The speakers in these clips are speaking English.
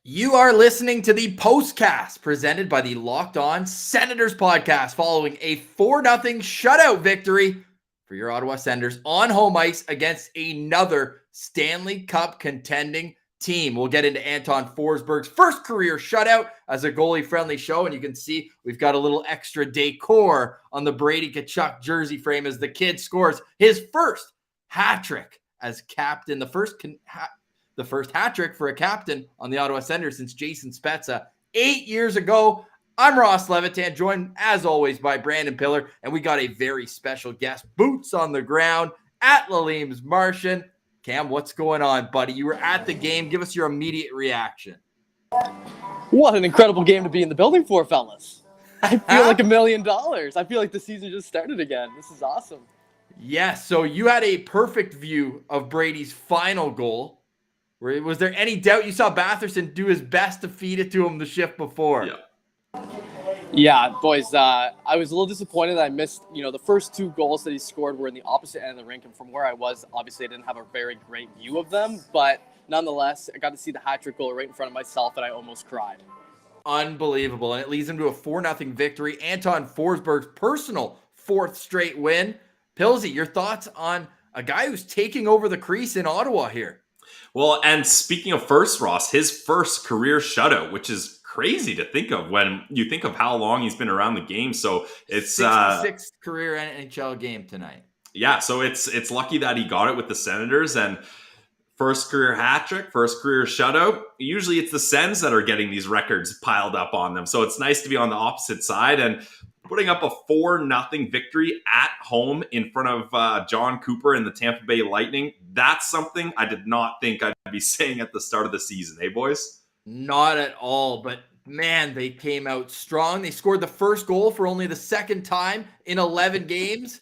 You are listening to the Postcast presented by the Locked On Senators podcast following a 4-0 shutout victory for your Ottawa Senators on home ice against another Stanley Cup contending team. We'll get into Anton Forsberg's first career shutout as a goalie-friendly show, and you can see we've got a little extra decor on the Brady Tkachuk jersey frame as the kid scores his first hat trick as captain, the first hat trick for a captain on the Ottawa Senators since Jason Spezza 8 years ago. I'm Ross Levitan, joined as always by Brandon Piller, and we got a very special guest, boots on the ground at Lalim's Martian. Cam, what's going on, buddy? You were at the game. Give us your immediate reaction. What an incredible game to be in the building for, fellas. I feel like $1 million. I feel like the season just started again. This is awesome. Yes, so you had a perfect view of Brady's final goal. Was there any doubt? You saw Batherson do his best to feed it to him the shift before. Yeah, boys, I was a little disappointed that I missed, the first two goals that he scored were in the opposite end of the rink. And from where I was, obviously I didn't have a very great view of them. But nonetheless, I got to see the hat trick goal right in front of myself, and I almost cried. Unbelievable. And it leads him to a 4-0 victory. Anton Forsberg's personal fourth straight win. Pilsy, your thoughts on a guy who's taking over the crease in Ottawa here? Well, and speaking of first, Ross, his first career shutout, which is crazy to think of when you think of how long he's been around the game. So it's 66th career NHL game tonight. Yeah, so it's lucky that he got it with the Senators, and first career hat trick, first career shutout. Usually it's the Sens that are getting these records piled up on them. So it's nice to be on the opposite side and putting up a 4-0 victory at home in front of John Cooper and the Tampa Bay Lightning. That's something I did not think I'd be saying at the start of the season. Hey, boys? Not at all, but man, they came out strong. They scored the first goal for only the second time in 11 games.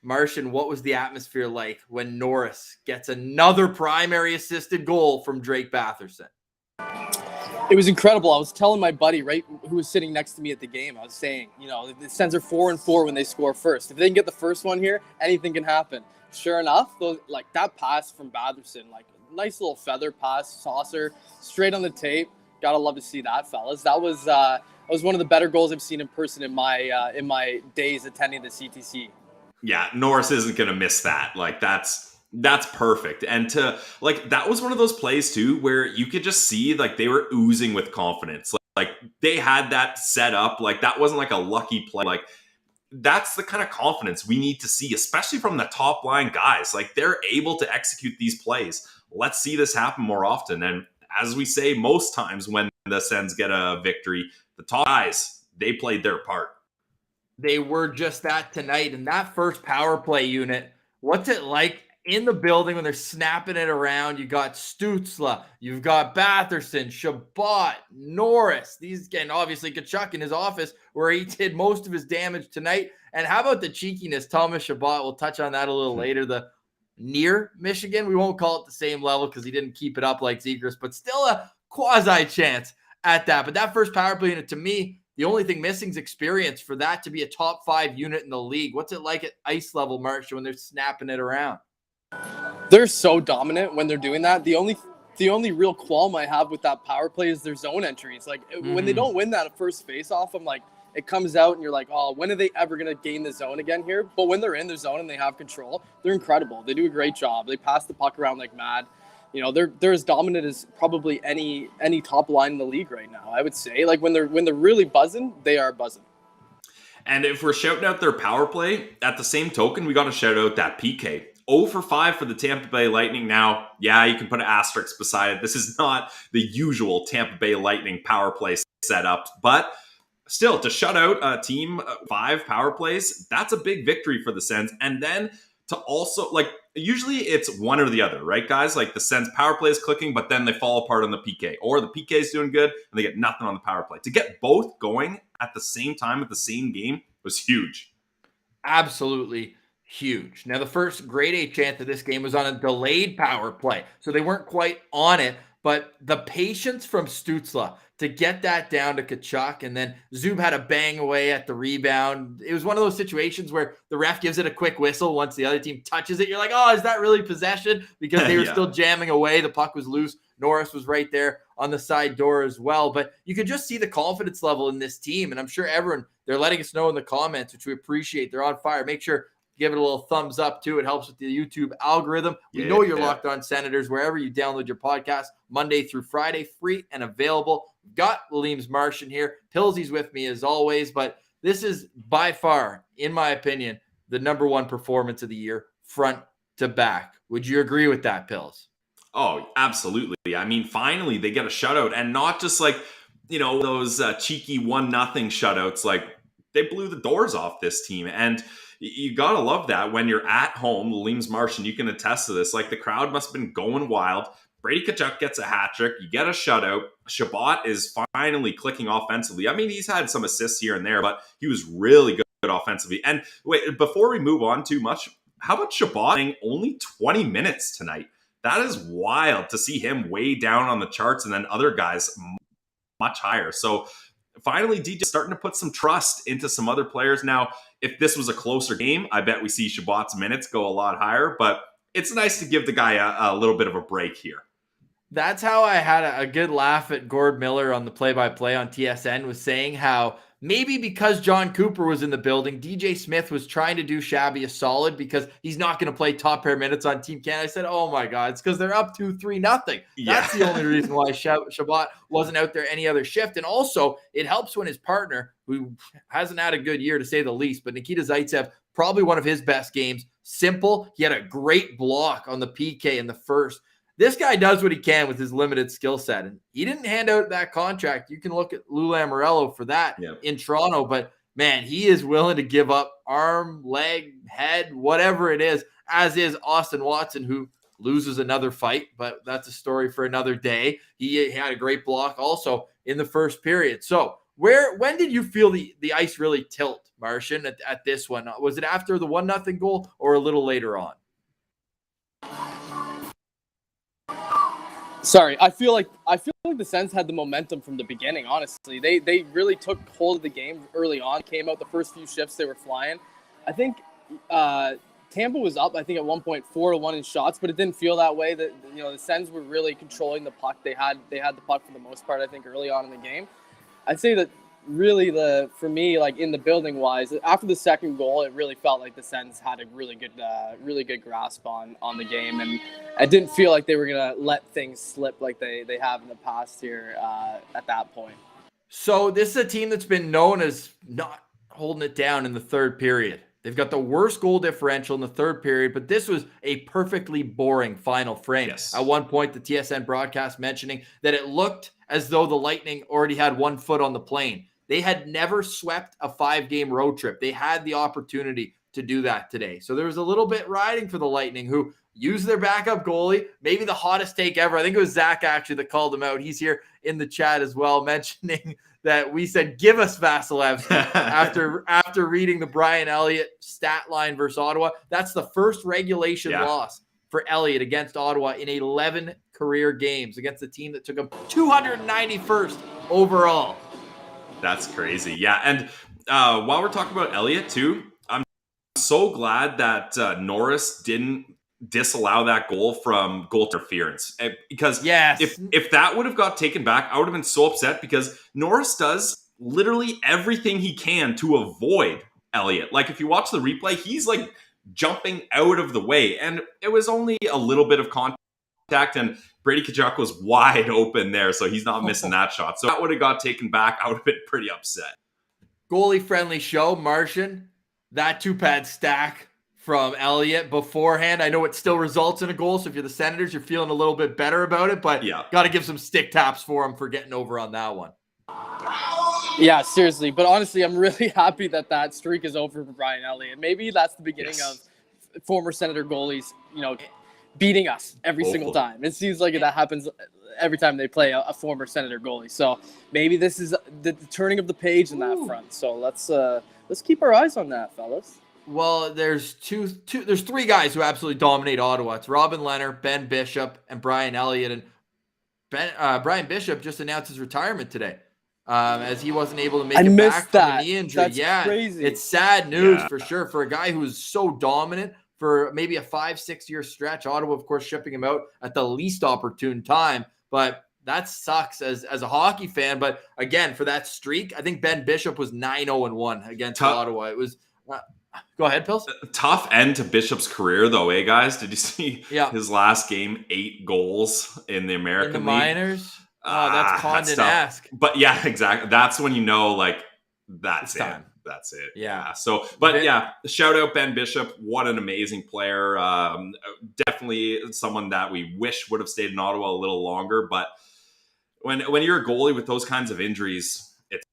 Martian, what was the atmosphere like when Norris gets another primary assisted goal from Drake Batherson? It was incredible. I was telling my buddy, who was sitting next to me at the game, I was saying, the Sens are 4-4 when they score first. If they can get the first one here, anything can happen. Sure enough, that pass from Batherson, nice little feather pass, saucer, straight on the tape. Gotta love to see that, fellas. That was one of the better goals I've seen in person in my days attending the CTC. Yeah, Norris isn't gonna miss that. That's perfect. And that was one of those plays too where you could just see they were oozing with confidence. Like they had that set up. That wasn't a lucky play. That's the kind of confidence we need to see, especially from the top line guys. They're able to execute these plays. Let's see this happen more often. And as we say most times when the Sens get a victory, the top guys, they played their part. They were just that tonight. And that first power play unit, what's it like in the building when they're snapping it around? You got Stützle, you've got Batherson, Chabot, Norris. These, and obviously Tkachuk in his office where he did most of his damage tonight. And how about the cheekiness? Thomas Chabot, we'll touch on that a little later. The near Michigan, we won't call it the same level because he didn't keep it up like Zegras, but still a quasi chance at that. But that first power play unit, to me, the only thing missing is experience for that to be a top 5 unit in the league. What's it like at ice level, Marshall, when they're snapping it around? They're so dominant when they're doing that. The only real qualm I have with that power play is their zone entries. When they don't win that first face-off, I'm it comes out and you're oh, when are they ever going to gain the zone again here? But when they're in their zone and they have control, they're incredible. They do a great job. They pass the puck around like mad. They're as dominant as probably any top line in the league right now, I would say. When they're really buzzing, they are buzzing. And if we're shouting out their power play, at the same token, we got to shout out that PK. 0 for 5 for the Tampa Bay Lightning. Now, yeah, you can put an asterisk beside it. This is not the usual Tampa Bay Lightning power play setup, but still, to shut out a team 5 power plays, that's a big victory for the Sens. And then to also, usually it's one or the other, right, guys? The Sens power play is clicking, but then they fall apart on the PK. Or the PK is doing good, and they get nothing on the power play. To get both going at the same time, at the same game, was huge. Absolutely huge. Now, the first grade A chance of this game was on a delayed power play, so they weren't quite on it, but the patience from Stützle to get that down to Tkachuk, and then Zub had a bang away at the rebound. It was one of those situations where the ref gives it a quick whistle once the other team touches it. You're oh, is that really possession? Because they were still jamming away. The puck was loose. Norris was right there on the side door as well. But you could just see the confidence level in this team. And I'm sure everyone, they're letting us know in the comments, which we appreciate. They're on fire. Make sure give it a little thumbs up too. It helps with the YouTube algorithm. We know you're locked on Senators wherever you download your podcast, Monday through Friday, free and available. We've got Leems Martian here. Pilsy's with me as always, but this is by far, in my opinion, the number one performance of the year, front to back. Would you agree with that, Pills? Oh, absolutely. I mean, finally they get a shutout, and not just like, those cheeky 1-0 shutouts. Like, they blew the doors off this team, and you gotta love that when you're at home. Leems Martian, you can attest to this. Like, the crowd must have been going wild. Brady Tkachuk gets a hat trick. You get a shutout. Shabbat is finally clicking offensively. I mean, he's had some assists here and there, but he was really good offensively. And wait, before we move on too much, how about Shabbat playing only 20 minutes tonight? That is wild to see him way down on the charts and then other guys much higher. So finally, DJ starting to put some trust into some other players. Now, if this was a closer game, I bet we see Shabbat's minutes go a lot higher, but it's nice to give the guy a little bit of a break here. That's how I had a good laugh at Gord Miller on the play-by-play on TSN, was saying how maybe because John Cooper was in the building, DJ Smith was trying to do Shabby a solid because he's not going to play top pair minutes on Team Canada. I said, oh my God, it's because they're up 2-3-0. That's the only reason why Shabbat wasn't out there any other shift. And also, it helps when his partner, who hasn't had a good year to say the least, but Nikita Zaitsev, probably one of his best games. Simple. He had a great block on the PK in the first. This guy does what he can with his limited skill set, and he didn't hand out that contract. You can look at Lou Lamoriello for that in Toronto, but man, he is willing to give up arm, leg, head, whatever it is, as is Austin Watson, who loses another fight, but that's a story for another day. He had a great block also in the first period. So when did you feel the ice really tilt, Martian, at this one? Was it after the 1-0 goal or a little later on? Sorry, I feel like the Sens had the momentum from the beginning, honestly. They really took hold of the game early on, came out the first few shifts, they were flying. I think Tampa was up, I think, at 1 point 4-1 in shots, but it didn't feel that way. The Sens were really controlling the puck. They had the puck for the most part, I think, early on in the game. I'd say that really for me, like in the building wise, after the second goal, it really felt like the Sens had a really good grasp on the game, and I didn't feel like they were gonna let things slip like they have in the past here at that point. So this is a team that's been known as not holding it down in the third period. They've got the worst goal differential in the third period, but this was a perfectly boring final frame. Yes. At one point, the TSN broadcast mentioning that it looked as though the Lightning already had 1 foot on the plane. They had never swept a 5-game road trip. They had the opportunity to do that today. So there was a little bit riding for the Lightning, who used their backup goallie, maybe the hottest take ever. I think it was Zach actually that called him out. He's here in the chat as well, mentioning that we said, give us Vasilevsky after reading the Brian Elliott stat line versus Ottawa. That's the first regulation loss for Elliott against Ottawa in 11 career games against the team that took him 291st overall. That's crazy. Yeah. And while we're talking about Elliott too, I'm so glad that Norris didn't disallow that goal from goal interference, because if that would have got taken back, I would have been so upset, because Norris does literally everything he can to avoid Elliott. Like, if you watch the replay, he's like jumping out of the way, and it was only a little bit of contact, and Brady Tkachuk was wide open there, so he's not missing that shot. So if that would have got taken back, I would have been pretty upset. Goalie friendly show, Martian. That 2-pad stack from Elliott beforehand. I know it still results in a goal, so if you're the Senators, you're feeling a little bit better about it, but got to give some stick taps for him for getting over on that one. Yeah, seriously. But honestly, I'm really happy that streak is over for Brian Elliott. Maybe that's the beginning of former Senator goalies, beating us every single time. It seems like that happens every time they play a former Senator goalie. So maybe this is the turning of the page in that front. So let's keep our eyes on that, fellas. Well, there's three guys who absolutely dominate Ottawa. It's Robin Leonard, Ben Bishop, and Brian Elliott. And Brian Bishop just announced his retirement today, as he wasn't able to make it back from a knee injury. That's crazy. It's sad news for sure for a guy who is so dominant for maybe a 5-6 year stretch. Ottawa, of course, shipping him out at the least opportune time. but that sucks as a hockey fan. But again, for that streak, I think Ben Bishop was 9-0-1 against Ottawa. It was go ahead, Pils. Tough end to Bishop's career, though, guys? Did you see Yeah. his last game? 8 goals in the American League. Minors. Oh, that's Condon-esque. But yeah, exactly. That's when you know, like, that's it's time. That's it. Yeah. So, but yeah, shout out Ben Bishop. What an amazing player. Definitely someone that we wish would have stayed in Ottawa a little longer. But when you're a goalie with those kinds of injuries, it's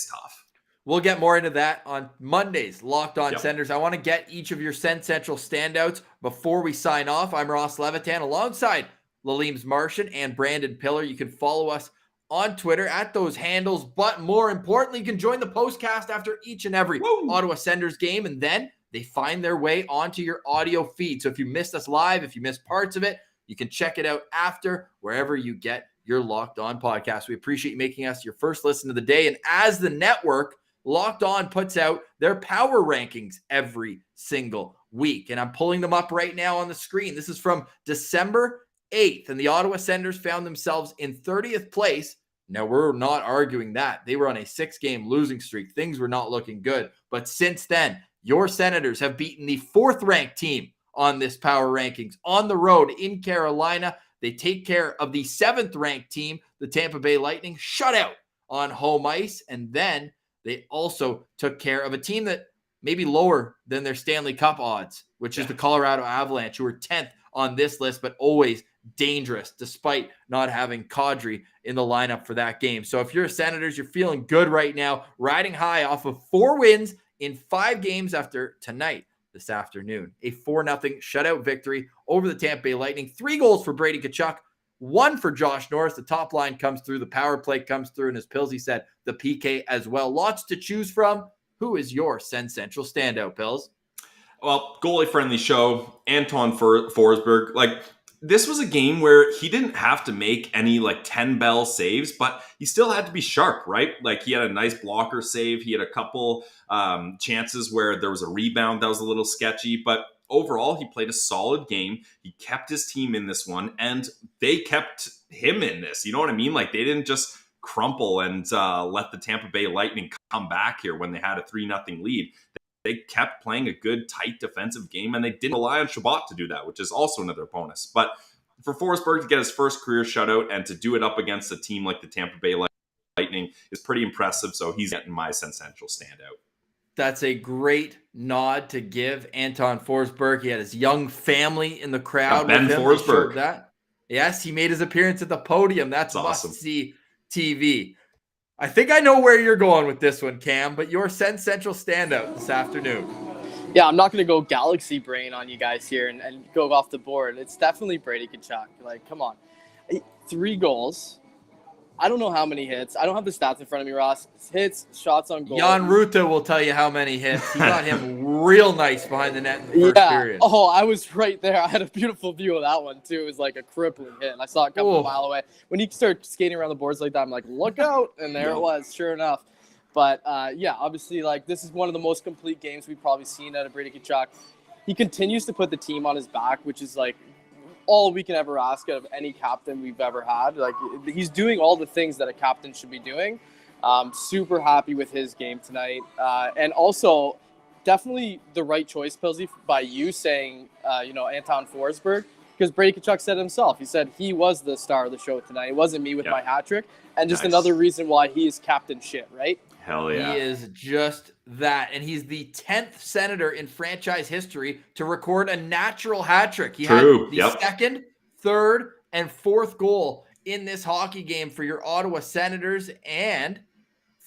tough. We'll get more into that on Mondays, Locked On Yep. Senders. I want to get each of your Sens Central standouts before we sign off. I'm Ross Levitan alongside Laleem's Martian and Brandon Piller. You can follow us on Twitter at those handles, but more importantly, you can join the Postcast after each and every Ottawa Senders game, and then they find their way onto your audio feed. So if you missed us live, if you missed parts of it, you can check it out after wherever you get your Locked On podcast. We appreciate you making us your first listen of the day. And as the network, Locked On puts out their power rankings every single week. And I'm pulling them up right now on the screen. This is from December 8th, and the Ottawa Senators found themselves in 30th place. Now, we're not arguing that. They were on a 6-game losing streak. Things were not looking good. But since then, your Senators have beaten the 4th-ranked team on this power rankings on the road in Carolina. They take care of the 7th-ranked team, the Tampa Bay Lightning, shutout on home ice. And then they also took care of a team that may be lower than their Stanley Cup odds, which is the Colorado Avalanche, who are 10th on this list, but always dangerous despite not having Kadri in the lineup for that game. So if you're a Senators, you're feeling good right now, riding high off of 4 wins in 5 games after tonight, this afternoon. A 4-0 shutout victory over the Tampa Bay Lightning. 3 goals for Brady Tkachuk, 1 for Josh Norris. The top line comes through, the power play comes through, and as Pillsy said, the PK as well. Lots to choose from. Who is your Sens Central standout, Pills? Well, goalie-friendly show, Anton Forsberg. Like, this was a game where he didn't have to make any, 10-bell saves, but he still had to be sharp, right? Like, he had a nice blocker save. He had a couple chances where there was a rebound that was a little sketchy, but overall, he played a solid game. He kept his team in this one, and they kept him in this. You know what I mean? Like, they didn't just crumple and let the Tampa Bay Lightning come back here when they had a 3-0 lead. They kept playing a good, tight defensive game, and they didn't rely on Shabbat to do that, which is also another bonus. But for Forsberg to get his first career shutout and to do it up against a team like the Tampa Bay Lightning is pretty impressive, so he's getting my Sens Central standout. That's a great nod to give Anton Forsberg. He had his young family in the crowd. Ben Forsberg. That. Yes, he made his appearance at the podium. That's awesome. Must-see TV. I think I know where you're going with this one, Cam, but your Sens Central standout this afternoon. Yeah, I'm not going to go galaxy brain on you guys here and go off the board. It's definitely Brady Tkachuk. Like, come on. 3 goals. I don't know how many hits. I don't have the stats in front of me, Ross. Hits, shots on goal. Jan Ruta will tell you how many hits. He got him real nice behind the net in the first period. Oh, I was right there. I had a beautiful view of that one, too. It was like a crippling hit. And I saw it come a mile away. When you start skating around the boards like that, I'm like, look out. And there it was, sure enough. But, obviously, this is one of the most complete games we've probably seen out of Brady Tkachuk. He continues to put the team on his back, which is, all we can ever ask of any captain we've ever had. He's doing all the things that a captain should be doing. Super happy with his game tonight. And also, definitely the right choice, Pilsy, by you saying, Anton Forsberg, because Brady Tkachuk said himself. He said he was the star of the show tonight. It wasn't me with my hat trick. And just another reason why he is captain shit, right? Hell yeah. He is just that. And he's the 10th Senator in franchise history to record a natural hat trick. He had the second, third, and fourth goal in this hockey game for your Ottawa Senators. And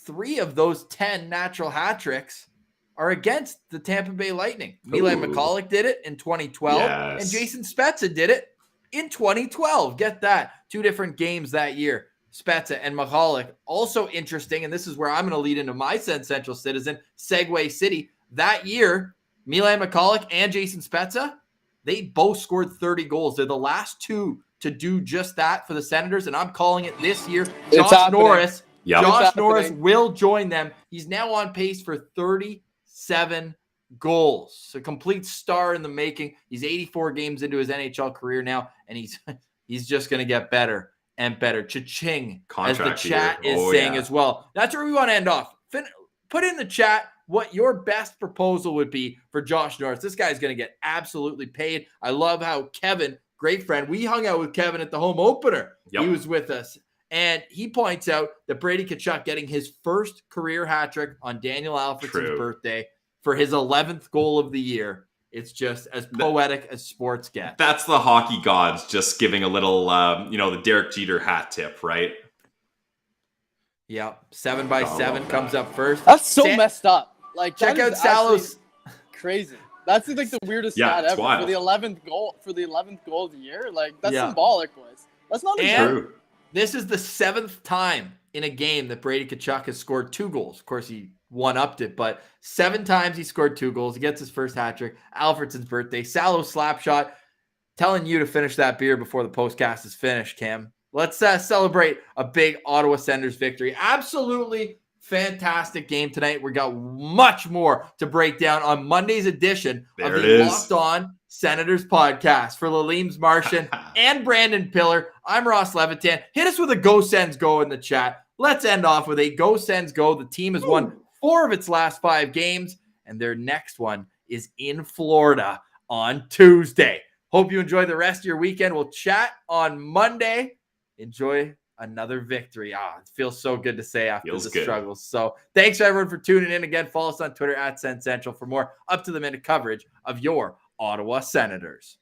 3 of those 10 natural hat tricks are against the Tampa Bay Lightning. Milan Michalek did it in 2012, and Jason Spezza did it in 2012. Get that. 2 different games that year. Spezza and Michalek. Also interesting, and this is where I'm going to lead into my Sens Central Citizen, Segway City. That year, Milan Michalek and Jason Spezza, they both scored 30 goals. They're the last 2 to do just that for the Senators, and I'm calling it this year. Josh Norris. Josh Norris will join them. He's now on pace for 37 goals. A complete star in the making. He's 84 games into his NHL career now, and he's just going to get better and better. Cha-ching, Contract as the chat year. is saying as well. That's where we want to end off. Put in the chat what your best proposal would be for Josh Norris. This guy's going to get absolutely paid. I love how Kevin, great friend, we hung out with Kevin at the home opener. Yep. He was with us. And he points out that Brady Tkachuk getting his first career hat trick on Daniel Alfredsson's birthday for his 11th goal of the year. It's just as poetic as sports get. That's the hockey gods just giving a little, the Derek Jeter hat tip, right? Yep. 7x7 comes up first. That's so messed up. Like, check out Salo's. Crazy. That's like the weirdest stat ever. Wild. For the 11th goal of the year. Like, that's symbolic, boys. That's not true. This is the 7th time in a game that Brady Tkachuk has scored 2 goals. Of course, he one-upped it, but 7 times he scored 2 goals. He gets his first hat trick. Alfredsson's birthday. Salo slap shot. Telling you to finish that beer before the postcast is finished, Cam. Let's celebrate a big Ottawa Senators victory. Absolutely fantastic game tonight. We got much more to break down on Monday's edition of the Locked On Senators podcast. For Laleem's Martian and Brandon Piller, I'm Ross Levitan. Hit us with a Go Sens Go in the chat. Let's end off with a Go Sens Go. The team has won 4 of its last 5 games, and their next one is in Florida on Tuesday. Hope you enjoy the rest of your weekend. We'll chat on Monday. Enjoy another victory. It feels so good to say after the struggles. So thanks everyone for tuning in. Again, follow us on Twitter @SensCentral for more up-to-the-minute coverage of your Ottawa Senators.